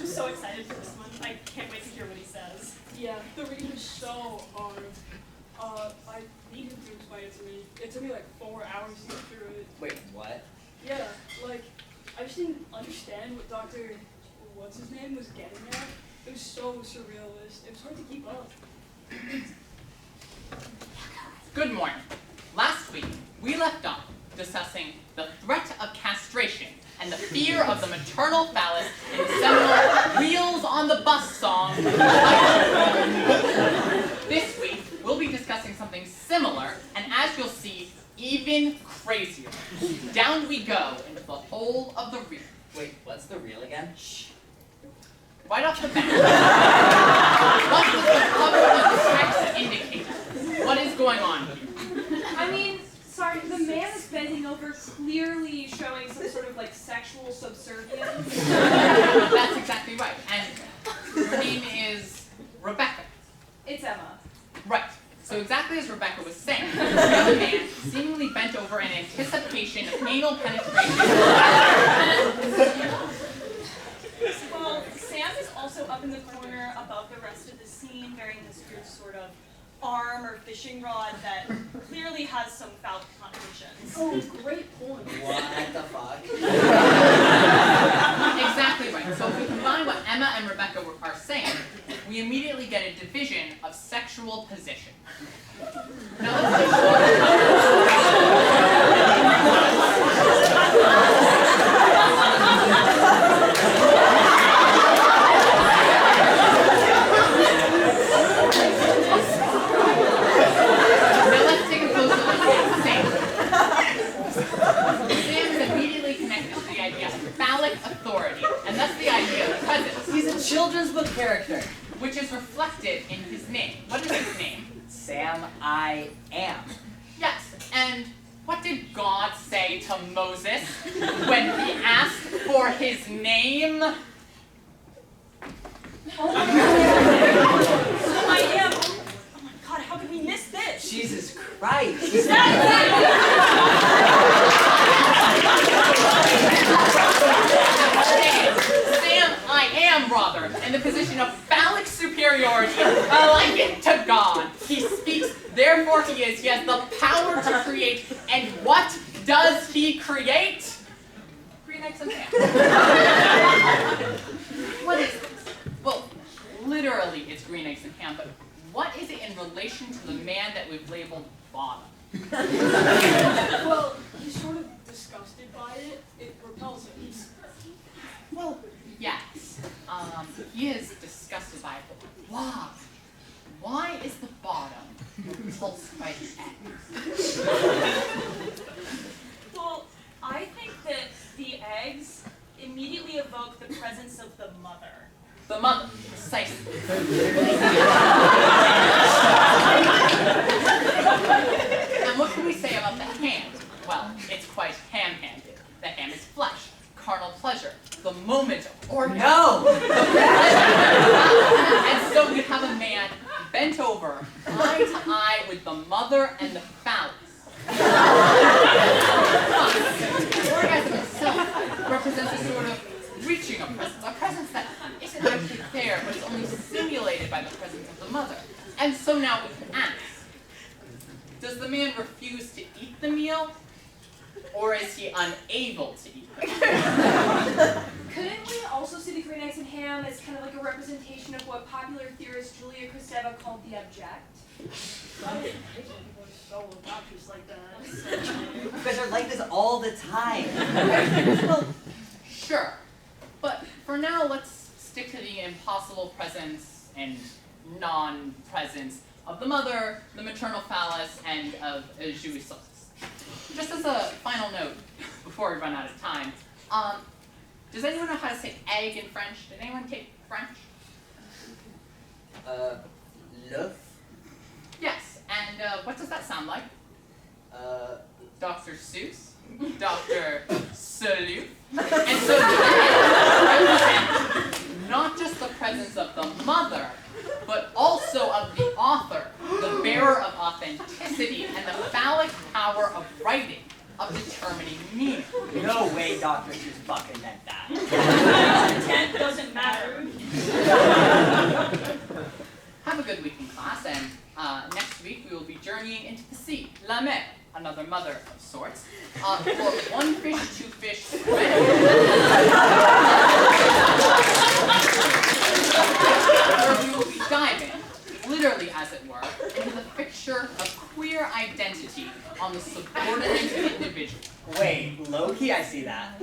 I'm so excited for this one. I can't wait to hear what he says. Yeah, the reading is so hard. I need him to explain it to me. It took me like 4 hours to get through it. Wait, what? Yeah, like, I just didn't understand what Dr. What's-his-name was getting at. It was so surrealist. It was hard to keep up. Good morning. Last week, we left off discussing the threat of castration and the fear of the maternal phallus in the seminal Wheels on the Bus song. This week, we'll be discussing something similar, and as you'll see, even crazier. Down we go into the hole of the reel. Wait, what's the reel again? Shh. Right off the bat, what does the cover of the text indicate? What is going on here? I mean, sorry, the man is bending over, clearly showing some sort of like sexual subservience. That's exactly right. And her name is Rebecca. It's Emma. Right. So exactly as Rebecca was saying, we have a man seemingly bent over in anticipation of anal penetration. Well, Sam is also up in the corner above the rest of the scene, bearing this weird sort of arm or fishing rod that clearly has some foul connotations. Oh, great point. What the fuck? Exactly right. So if we combine what Emma and Rebecca are saying, we immediately get a division of sexual position. Now let's take a closer look at Sam. Sam is immediately connected to the idea of phallic authority, and thus the idea of presence. He's a children's book character. Which is reflected in his name. What is his name? Sam, I am. Yes, and what did God say to Moses when he asked for his name? Oh I am. Oh my God, how could we miss this? Jesus Christ. Sam, I am, rather, in the position of phallic superiority, likened to God. He speaks, therefore he is. He has the power to create, and what does he create? Green eggs and ham. What is this? Well, literally it's green eggs and ham, but what is it in relation to the man that we've labeled bottom? Well, he's sort of disgusted by it. It repels him. Well, yes. He is disgusted by it, but why? Why is the bottom repulsed by the eggs? Well, I think that the eggs immediately evoke the presence of the mother. The mother, precisely. And what can we say about the ham? Well, it's quite ham-handed. The ham is flesh, carnal pleasure, the moment of orgasm. No! And so you have a man bent over, eye to eye with the mother and the phallus. Orgasm itself represents a sort of reaching of presence, a presence that isn't actually there, but is only simulated by the presence of the mother. And so now we can ask, does the man refuse to eat the meal, or is he unable to eat the meal? Couldn't we also see the green eggs and ham as kind of like a representation of what popular theorist Julia Kristeva called the object? I hate when people are so obnoxious like that. You guys are like this all the time. Well, sure. But for now, let's stick to the impossible presence and non-presence of the mother, the maternal phallus, and of jouissance. Just as a final note, before we run out of time, does anyone know how to say egg in French? Did anyone take French? L'œuf? Yes, and what does that sound like? Dr. Seuss? Dr. Salute? And so the egg represents not just the presence of the mother, but also of the author, the bearer of authenticity, and the phallic power of writing, of determining meaning. No way Dr. Seuss fucking meant that. Intent doesn't matter. then, next week we will be journeying into the sea, la mer, another mother of sorts, for one fish, two fish, where we will be diving, literally as it were, into the picture of queer identity on the subordinate individual. Wait, low-key I see that.